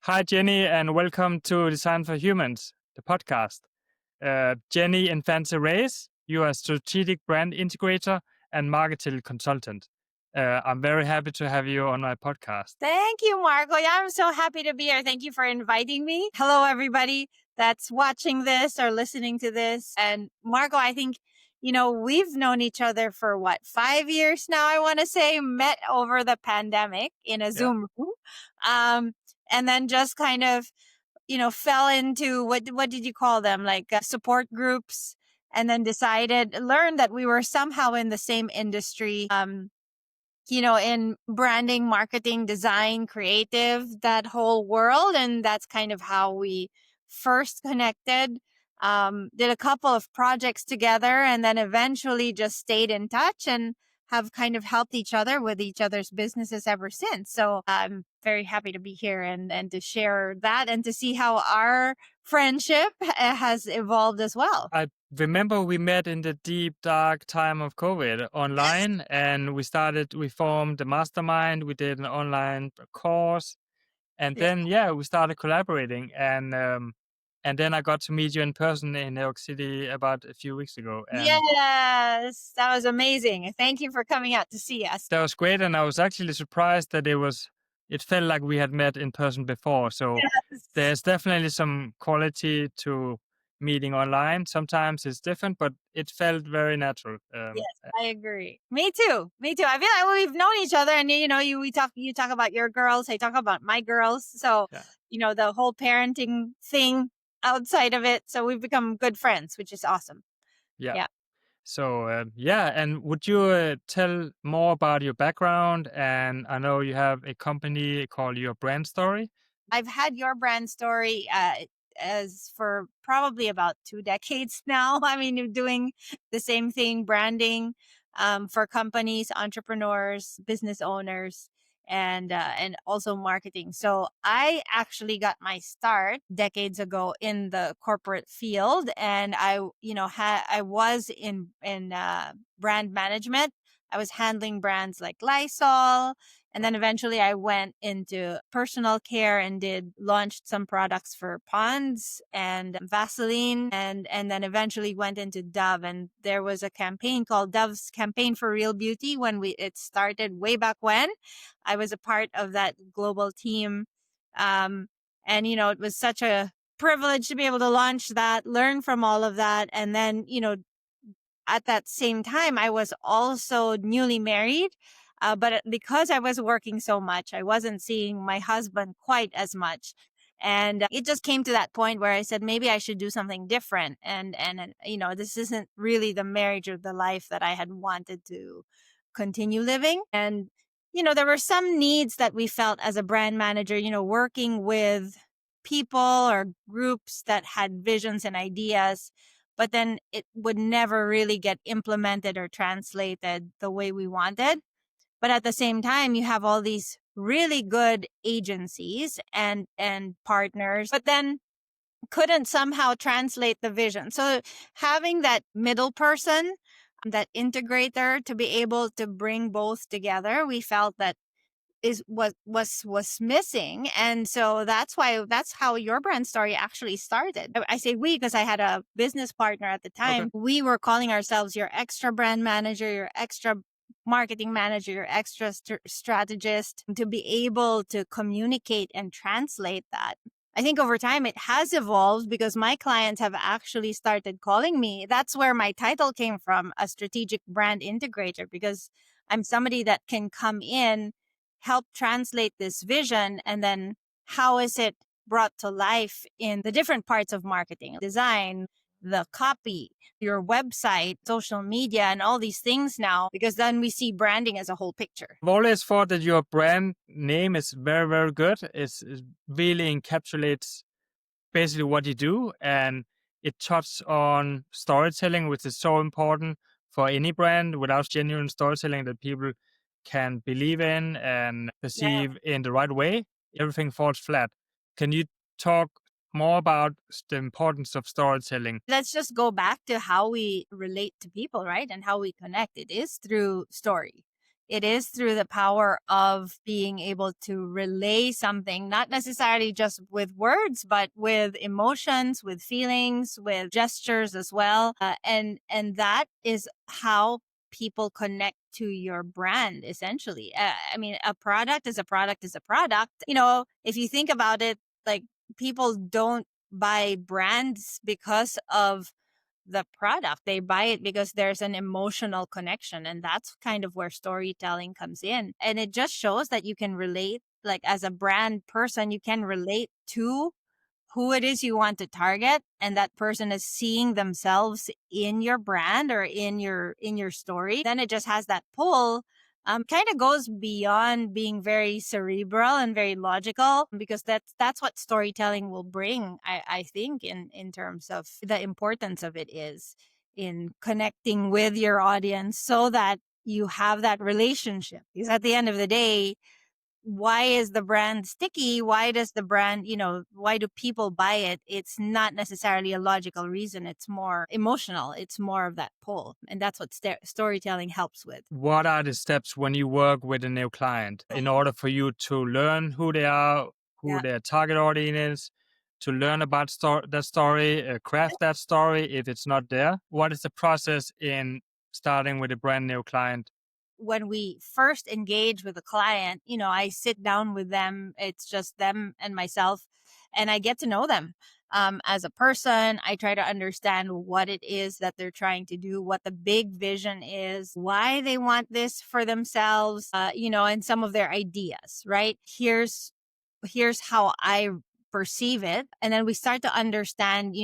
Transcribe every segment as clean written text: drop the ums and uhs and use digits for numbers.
Hi, Jenny, and welcome to Design for Humans, the podcast. Jenny Infante-Reyes, you are a strategic brand integrator and marketing consultant. I'm very happy to have you on my podcast. Thank you, Marco. Yeah, I'm so happy to be here. Thank you for inviting me. Hello, everybody that's watching this or listening to this. And Marco, I think, we've known each other for 5 years now, I want to say, met over the pandemic in a Zoom room. And then just kind of, fell into what did you call them? Like support groups, and then learned that we were somehow in the same industry. In branding, marketing, design, creative, that whole world. And that's kind of how we first connected, did a couple of projects together, and then eventually just stayed in touch and have kind of helped each other with each other's businesses ever since. So I'm very happy to be here and to share that and to see how our friendship has evolved as well. I remember we met in the deep, dark time of COVID online, and we formed a mastermind, we did an online course, and then, we started collaborating. And then I got to meet you in person in New York City about a few weeks ago. And Yes, that was amazing. Thank you for coming out to see us. that was great. And I was actually surprised that it felt like we had met in person before. So Yes. there's definitely some quality to meeting online. Sometimes it's different, but it felt very natural. Yes, I agree. Me too. Me too. I feel like we've known each other, and you talk about your girls, I talk about my girls. So, Yeah. the whole parenting thing outside of it. So we've become good friends, which is awesome. Yeah. Yeah. So, and would you tell more about your background? And I know you have a company called Your Brand Story. I've had Your Brand Story as for probably about 2 decades now. I mean, you're doing the same thing, branding for companies, entrepreneurs, business owners, and also marketing. So I actually got my start decades ago in the corporate field, and I was in brand management. I was handling brands like Lysol, and then eventually I went into personal care and launched some products for Ponds and Vaseline, and then eventually went into Dove. And there was a campaign called Dove's Campaign for Real Beauty when it started way back when. I was a part of that global team. And it was such a privilege to be able to launch that, learn from all of that. And then, at that same time, I was also newly married. But because I was working so much, I wasn't seeing my husband quite as much. And it just came to that point where I said, maybe I should do something different. And this isn't really the marriage or the life that I had wanted to continue living. And, there were some needs that we felt as a brand manager, working with people or groups that had visions and ideas, but then it would never really get implemented or translated the way we wanted. But at the same time, you have all these really good agencies and partners, but then couldn't somehow translate the vision. So having that middle person, that integrator, to be able to bring both together, we felt that was missing. And so that's how Your Brand Story actually started. I say we because I had a business partner at the time. Okay. We were calling ourselves your extra brand manager, your extra marketing manager, your extra strategist, to be able to communicate and translate that. I think over time it has evolved because my clients have actually started calling me. That's where my title came from, a strategic brand integrator, because I'm somebody that can come in, help translate this vision, and then how is it brought to life in the different parts of marketing, design, the copy, your website, social media, and all these things now, because then we see branding as a whole picture. I've always thought that your brand name is very, very good. It really encapsulates basically what you do, and it touches on storytelling, which is so important for any brand. Without genuine storytelling that people can believe in and perceive in the right way, everything falls flat. Can you talk more about the importance of storytelling? Let's just go back to how we relate to people, right? And how we connect. It is through story. It is through the power of being able to relay something, not necessarily just with words, but with emotions, with feelings, with gestures as well. And that is how people connect to your brand, essentially. I mean, a product is a product is a product. If you think about it, like, people don't buy brands because of the product. They buy it because there's an emotional connection. And that's kind of where storytelling comes in. And it just shows that you can relate, like, as a brand person, you can relate to who it is you want to target, and that person is seeing themselves in your brand or in your story. Then it just has that pull. Kind of goes beyond being very cerebral and very logical, because that's what storytelling will bring. I think in terms of the importance of it is in connecting with your audience, so that you have that relationship. Because at the end of the day, why is the brand sticky? Why does the brand, why do people buy it? It's not necessarily a logical reason. It's more emotional. It's more of that pull. And that's what storytelling helps with. What are the steps when you work with a new client in order for you to learn who they are, who Yeah. their target audience is, to learn about that story, craft that story if it's not there? What is the process in starting with a brand new client? When we first engage with a client, I sit down with them. It's just them and myself, and I get to know them as a person. I try to understand what it is that they're trying to do, what the big vision is, why they want this for themselves, and some of their ideas, right? Here's how I perceive it. And then we start to understand,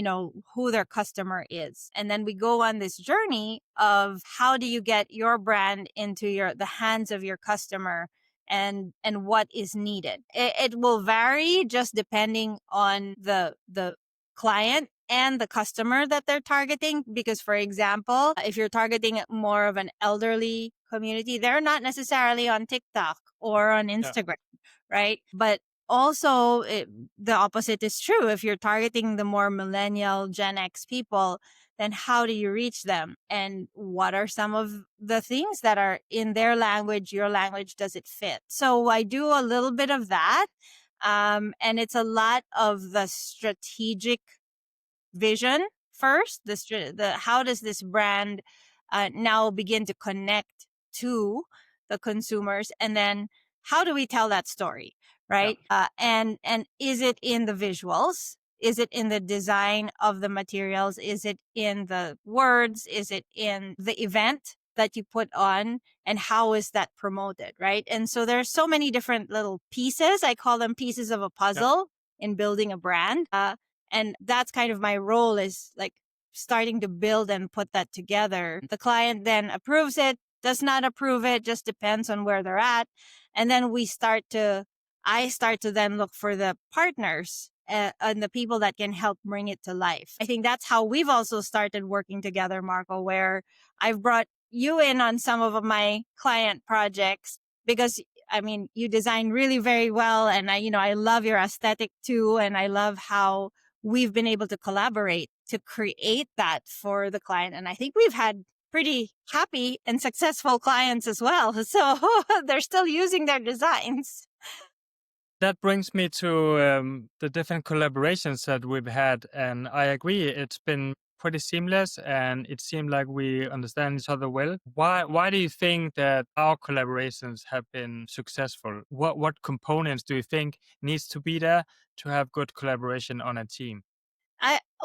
who their customer is. And then we go on this journey of how do you get your brand into the hands of your customer, and what is needed. It will vary just depending on the client and the customer that they're targeting. Because, for example, if you're targeting more of an elderly community, they're not necessarily on TikTok or on Instagram, right? But also, the opposite is true. If you're targeting the more millennial Gen X people, then how do you reach them? And what are some of the things that are in their language, your language, does it fit? So I do a little bit of that. And it's a lot of the strategic vision first. How does this brand now begin to connect to the consumers, and then how do we tell that story, right? And is it in the visuals? Is it in the design of the materials? Is it in the words? Is it in the event that you put on? And how is that promoted, right? And so there's so many different little pieces. I call them pieces of a puzzle in building a brand. And that's kind of my role, is like starting to build and put that together. The client then approves it, does not approve it, just depends on where they're at. And then I start to then look for the partners and the people that can help bring it to life. I think that's how we've also started working together, Marco, where I've brought you in on some of my client projects, because I mean, you design really very well. And I love your aesthetic too. And I love how we've been able to collaborate to create that for the client. And I think we've had pretty happy and successful clients as well. So they're still using their designs. That brings me to the different collaborations that we've had. And I agree, it's been pretty seamless and it seemed like we understand each other well. Why do you think that our collaborations have been successful? What components do you think needs to be there to have good collaboration on a team?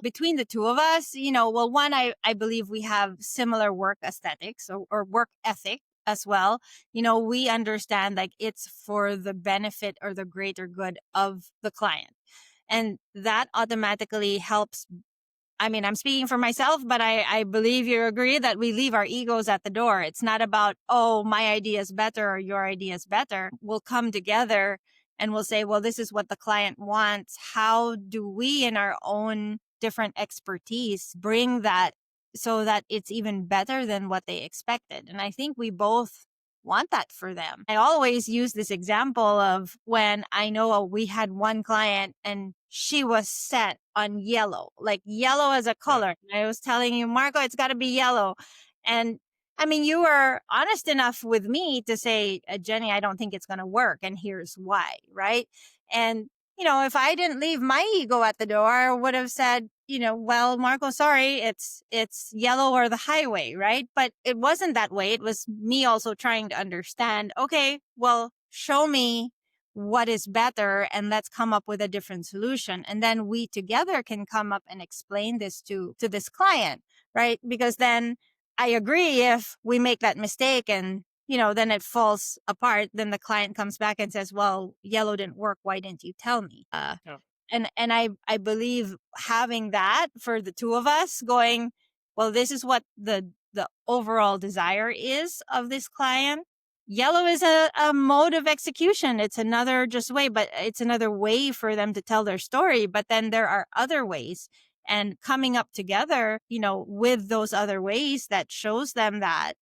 Between the two of us, well, one, I believe we have similar work aesthetics or work ethic as well. We understand, like, it's for the benefit or the greater good of the client. And that automatically helps. I mean, I'm speaking for myself, but I believe you agree that we leave our egos at the door. It's not about, oh, my idea is better or your idea is better. We'll come together and we'll say, well, this is what the client wants. How do we, in our own different expertise, bring that so that it's even better than what they expected? And I think we both want that for them. I always use this example of when I know we had one client and she was set on yellow, like yellow as a color. I was telling you, Marco, it's got to be yellow. And I mean, you were honest enough with me to say, Jenny, I don't think it's going to work. And here's why. Right. And, if I didn't leave my ego at the door, I would have said, well, Marco, sorry, it's yellow or the highway. Right. But it wasn't that way. It was me also trying to understand, okay, well, show me what is better and let's come up with a different solution. And then we together can come up and explain this to this client. Right. Because then I agree, if we make that mistake and, then it falls apart, then the client comes back and says, well, yellow didn't work. Why didn't you tell me? Yeah. And I believe having that for the two of us going, well, this is what the overall desire is of this client. Yellow is a mode of execution. It's another just way, but it's another way for them to tell their story. But then there are other ways, and coming up together, with those other ways that shows them that,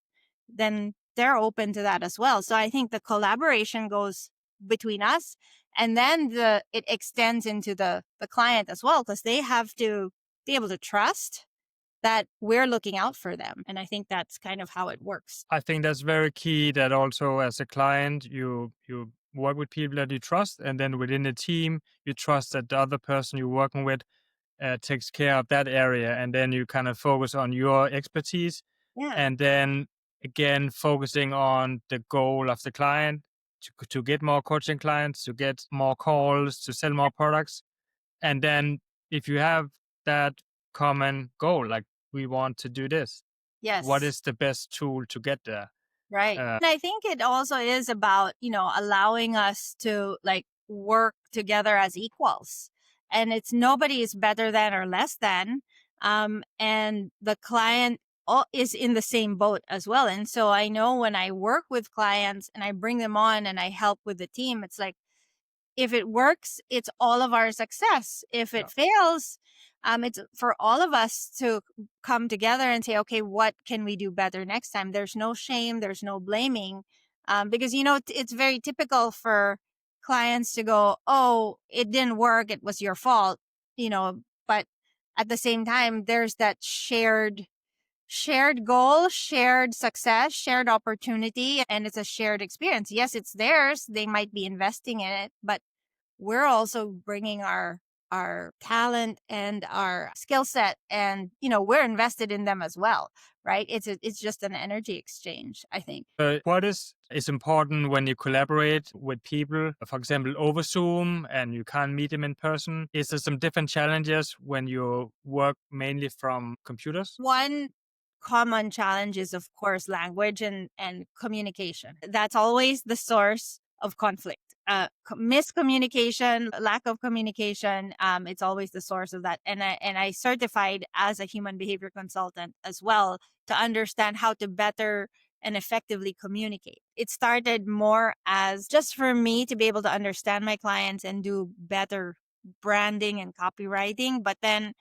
then they're open to that as well. So I think the collaboration goes between us, and then it extends into the client as well, because they have to be able to trust that we're looking out for them. And I think that's kind of how it works. I think that's very key, that also as a client, you work with people that you trust, and then within the team, you trust that the other person you're working with takes care of that area, and then you kind of focus on your expertise, Yeah. and then again focusing on the goal of the client to get more coaching clients, to get more calls, to sell more products. And then if you have that common goal, like we want to do this, what Yes. is the best tool to get there? Right. And I think it also is about, allowing us to work together as equals. And it's nobody is better than or less than. And the client is in the same boat as well. And so I know when I work with clients and I bring them on and I help with the team, it's like, if it works, it's all of our success. If it fails, it's for all of us to come together and say, okay, what can we do better next time? There's no shame. There's no blaming. Because, it's very typical for clients to go, oh, it didn't work. It was your fault, but at the same time, there's that shared goal, shared success, shared opportunity, and it's a shared experience. Yes, it's theirs. They might be investing in it, but we're also bringing our talent and our skill set, and we're invested in them as well, right? It's just an energy exchange, I think. What is important when you collaborate with people, for example, over Zoom, and you can't meet them in person? Is there some different challenges when you work mainly from computers? One common challenge is, of course, language and communication. That's always the source of conflict. Miscommunication, lack of communication, it's always the source of that. And I certified as a human behavior consultant as well to understand how to better and effectively communicate. It started more as just for me to be able to understand my clients and do better branding and copywriting. But then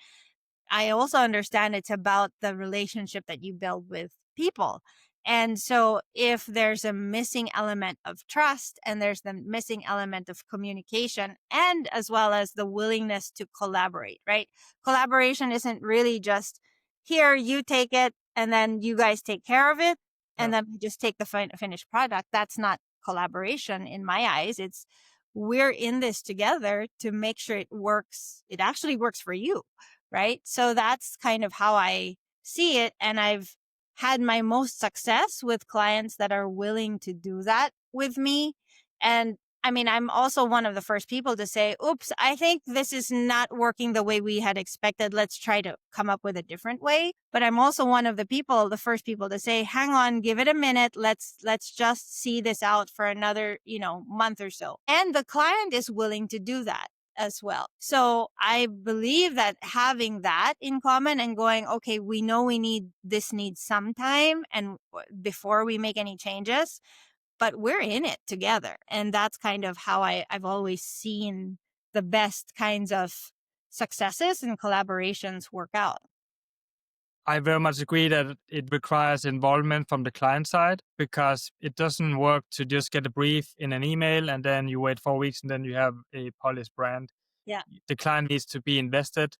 I also understand it's about the relationship that you build with people. And so if there's a missing element of trust and there's the missing element of communication, and as well as the willingness to collaborate, right? Collaboration isn't really just here, you take it and then you guys take care of it. And then we just take the finished product. That's not collaboration in my eyes. It's we're in this together to make sure it works. It actually works for you. Right. So that's kind of how I see it. And I've had my most success with clients that are willing to do that with me. And I mean, I'm also one of the first people to say, oops, I think this is not working the way we had expected. Let's try to come up with a different way. But I'm also one of the first people to say, hang on, give it a minute. Let's just see this out for another, month or so. And the client is willing to do that as well. So I believe that having that in common and going, okay, we know this needs some time and before we make any changes, but we're in it together. And that's kind of how I've always seen the best kinds of successes and collaborations work out. I very much agree that it requires involvement from the client side, because it doesn't work to just get a brief in an email and then you wait 4 weeks and then you have a polished brand. Yeah. The client needs to be invested,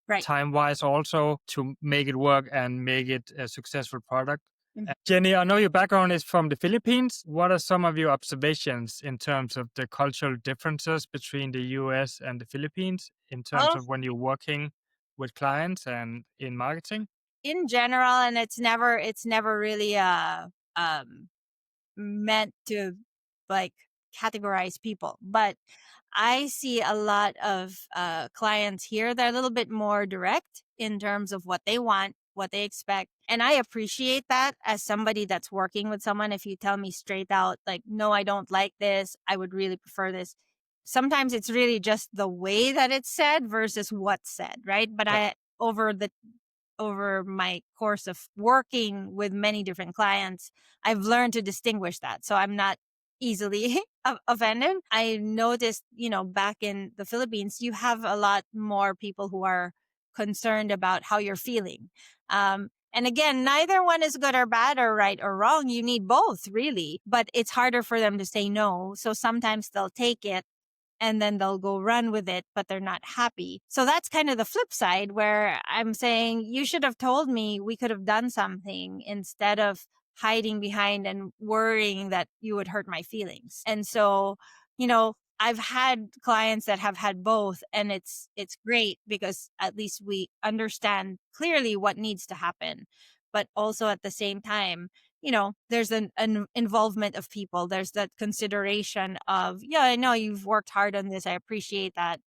right, time wise also, to make it work and make it a successful product. Jenny, I know your background is from the Philippines. What are some of your observations in terms of the cultural differences between the US and the Philippines in terms Well, of when you're working with clients and in marketing? in general, and it's never really um meant to like categorize people, but I see a lot of clients here that are a little bit more direct in terms of what they want, what they expect. And I appreciate that as somebody that's working with someone. If you tell me straight out, like, no, I don't like this, I would really prefer this. Sometimes it's really just the way that it's said versus what's said, right? But Yeah. over my course of working with many different clients, I've learned to distinguish that. So I'm not easily offended. I noticed, back in the Philippines, you have a lot more people who are concerned about how you're feeling. And again, neither one is good or bad or right or wrong. You need both, really. But it's harder for them to say no. So sometimes they'll take it and then they'll go run with it, but they're not happy. So that's kind of the flip side where I'm saying, you should have told me, we could have done something instead of hiding behind and worrying that you would hurt my feelings. And so, I've had clients that have had both, and it's great because at least we understand clearly what needs to happen. But also at the same time, there's an involvement of people. There's that consideration of, yeah, I know you've worked hard on this. I appreciate that.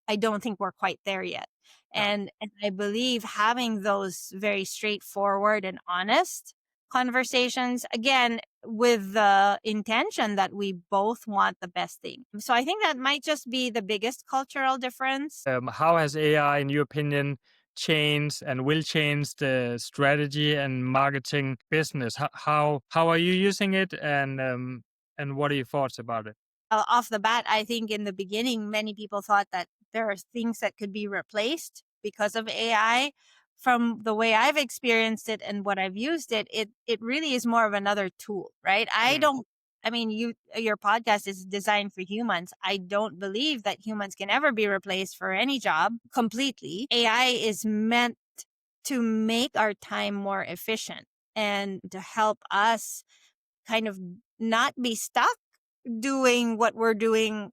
I don't think we're quite there yet. Yeah. And I believe having those very straightforward and honest conversations, again, with the intention that we both want the best thing. So I think that might just be the biggest cultural difference. How has AI, in your opinion, changed and will change the strategy and marketing business? How are you using it, and what are your thoughts about it? Off the bat, I think in the beginning, many people thought that there are things that could be replaced because of AI. From the way I've experienced it and what I've used it, it really is more of another tool, right? Mm. I mean, your podcast is designed for humans. I don't believe that humans can ever be replaced for any job completely. AI is meant to make our time more efficient and to help us kind of not be stuck doing what we're doing,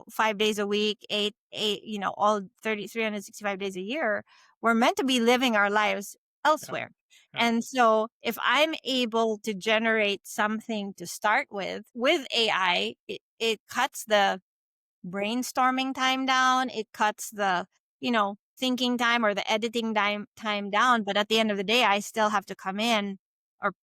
5 days a week, eight, all 365 days a year. We're meant to be living our lives Yeah. elsewhere. Yeah. And so if I'm able to generate something to start with AI, it cuts the brainstorming time down. It cuts the, thinking time or the editing time down. But at the end of the day, I still have to come in, or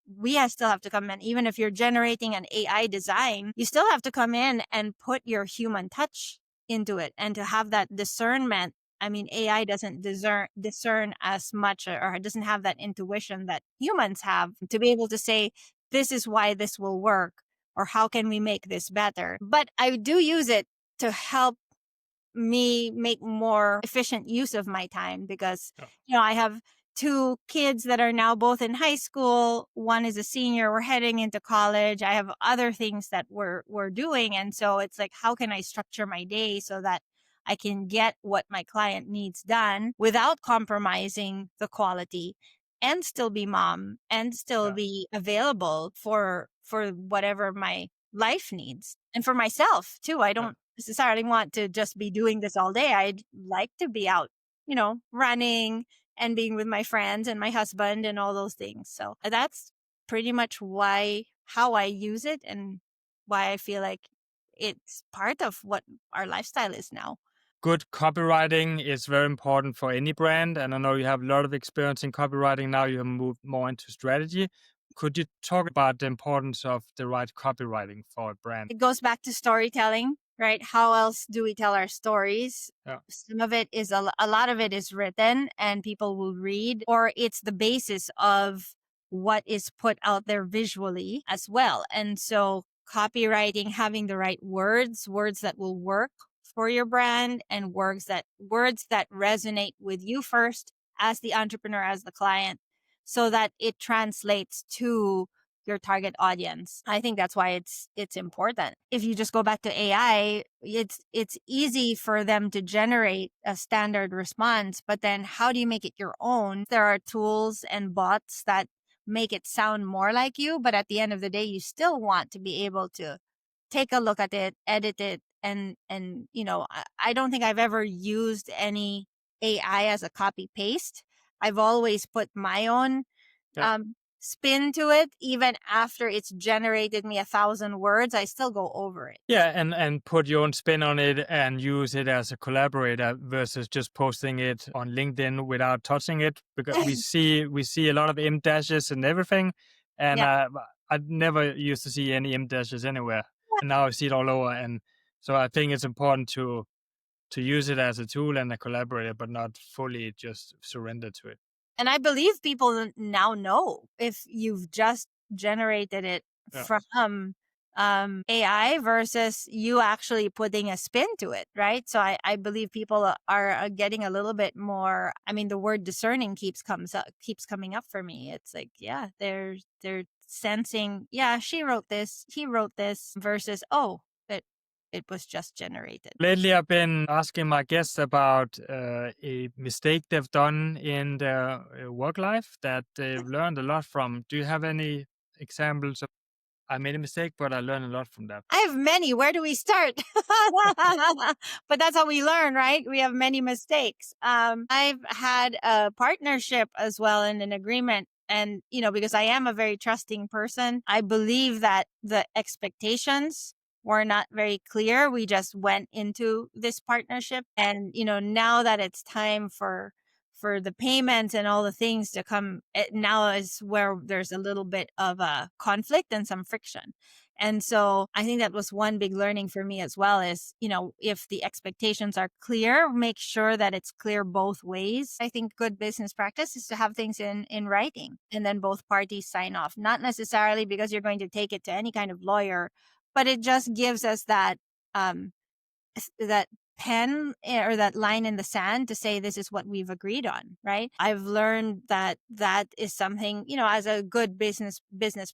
still have to come in. Even if you're generating an AI design, you still have to come in and put your human touch into it and to have that discernment. I mean, AI doesn't discern as much, or it doesn't have that intuition that humans have to be able to say, this is why this will work, or how can we make this better. But I do use it to help me make more efficient use of my time because, Yeah. I have two kids that are now both in high school. One is a senior. We're heading into college. I have other things that we're doing. And so it's like, how can I structure my day so that I can get what my client needs done without compromising the quality and still be mom and still Yeah. be available for whatever my life needs and for myself too. I Yeah. don't necessarily want to just be doing this all day. I'd like to be out, running and being with my friends and my husband and all those things. So that's pretty much how I use it and why I feel like it's part of what our lifestyle is now. Good copywriting is very important for any brand, and I know you have a lot of experience in copywriting. Now you have moved more into strategy. Could you talk about the importance of the right copywriting for a brand? It goes back to storytelling, right? How else do we tell our stories? Yeah. Some of it is a lot of it is written and people will read, or it's the basis of what is put out there visually as well. And so copywriting, having the right words that will work for your brand, and words that resonate with you first as the entrepreneur, as the client, so that it translates to your target audience. I think that's why it's important. If you just go back to AI, it's easy for them to generate a standard response, but then how do you make it your own? There are tools and bots that make it sound more like you. But at the end of the day, you still want to be able to take a look at it, edit it. And I don't think I've ever used any AI as a copy paste. I've always put my own Yeah. spin to it. Even after it's generated me 1,000 words, I still go over it. Yeah, and put your own spin on it and use it as a collaborator versus just posting it on LinkedIn without touching it, because we see a lot of M dashes and everything, and Yeah. I never used to see any M dashes anywhere, and now I see it all over. And so I think it's important to use it as a tool and a collaborator, but not fully just surrender to it. And I believe people now know if you've just generated it Yeah. from AI versus you actually putting a spin to it, right? So I believe people are getting a little bit more. I mean, the word discerning keeps coming up for me. It's like, yeah, they're sensing, yeah, she wrote this, he wrote this, versus, oh, it was just generated. Lately, I've been asking my guests about a mistake they've done in their work life that they've learned a lot from. Do you have any examples of, I made a mistake, but I learned a lot from that? I have many. Where do we start? But that's how we learn, right? We have many mistakes. I've had a partnership as well and an agreement. And, because I am a very trusting person, I believe that the expectations were not very clear. We just went into this partnership. And, now that it's time for the payments and all the things to come, now is where there's a little bit of a conflict and some friction. And so I think that was one big learning for me as well is, if the expectations are clear, make sure that it's clear both ways. I think good business practice is to have things in writing and then both parties sign off, not necessarily because you're going to take it to any kind of lawyer, but it just gives us that pen or that line in the sand to say this is what we've agreed on, right? I've learned that is something, as a good business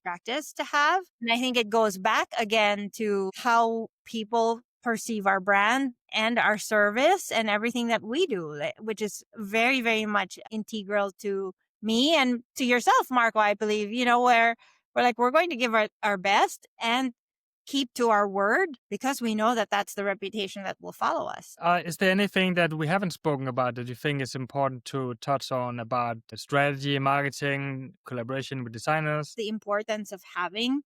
practice to have. And I think it goes back again to how people perceive our brand and our service and everything that we do, which is very, very much integral to me and to yourself, Marco, I believe, where we're like, we're going to give our best and keep to our word because we know that that's the reputation that will follow us. Is there anything that we haven't spoken about that you think is important to touch on about the strategy, marketing, collaboration with designers? The importance of having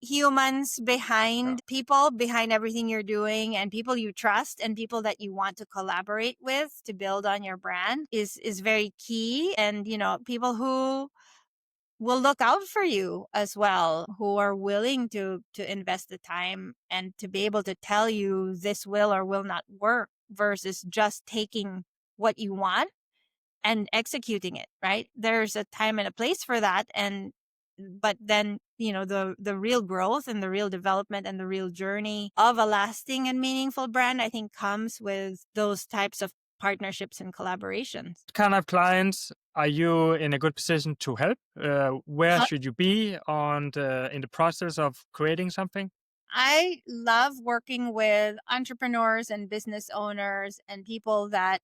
humans behind people, behind everything you're doing, and people you trust and people that you want to collaborate with to build on your brand is very key. And, people who will look out for you as well, who are willing to invest the time and to be able to tell you this will or will not work versus just taking what you want and executing it, right? There's a time and a place for that. But then, the real growth and the real development and the real journey of a lasting and meaningful brand, I think comes with those types of partnerships and collaborations. What kind of clients are you in a good position to help? Where should you be in the process of creating something? I love working with entrepreneurs and business owners and people that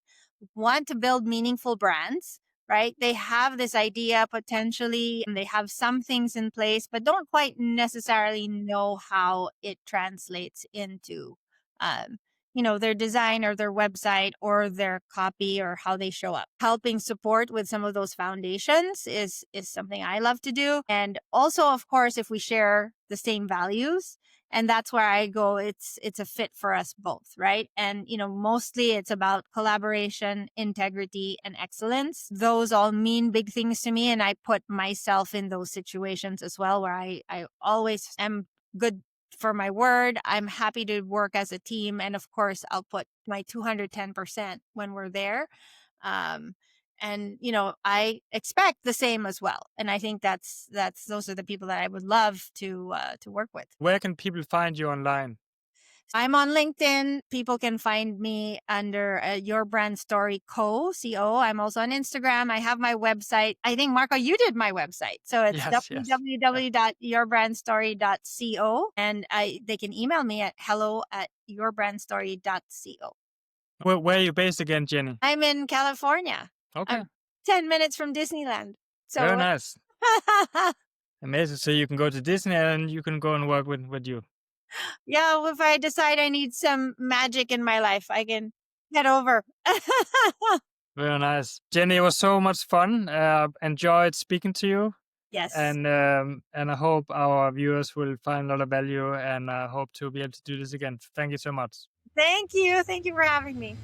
want to build meaningful brands, right? They have this idea potentially and they have some things in place, but don't quite necessarily know how it translates into, um, their design or their website or their copy or how they show up. Helping support with some of those foundations is something I love to do. And also, of course, if we share the same values, and that's where I go, it's a fit for us both, right? And, mostly it's about collaboration, integrity, and excellence. Those all mean big things to me. And I put myself in those situations as well, where I always am good for my word. I'm happy to work as a team. And of course, I'll put my 210% when we're there. And, I expect the same as well. And I think those are the people that I would love to work with. Where can people find you online? I'm on LinkedIn. People can find me under Your Brand Story Co. I'm also on Instagram. I have my website. I think, Marco, you did my website. So it's Yes. www.yourbrandstory.co. And they can email me at hello@yourbrandstory.co. Where are you based again, Jenny? I'm in California. Okay. I'm 10 minutes from Disneyland. So Very nice. Amazing. So you can go to Disney and you can go and work with you. Yeah, if I decide I need some magic in my life, I can head over. Very nice. Jenny, it was so much fun. Enjoyed speaking to you. Yes. And I hope our viewers will find a lot of value, and I hope to be able to do this again. Thank you so much. Thank you. Thank you for having me.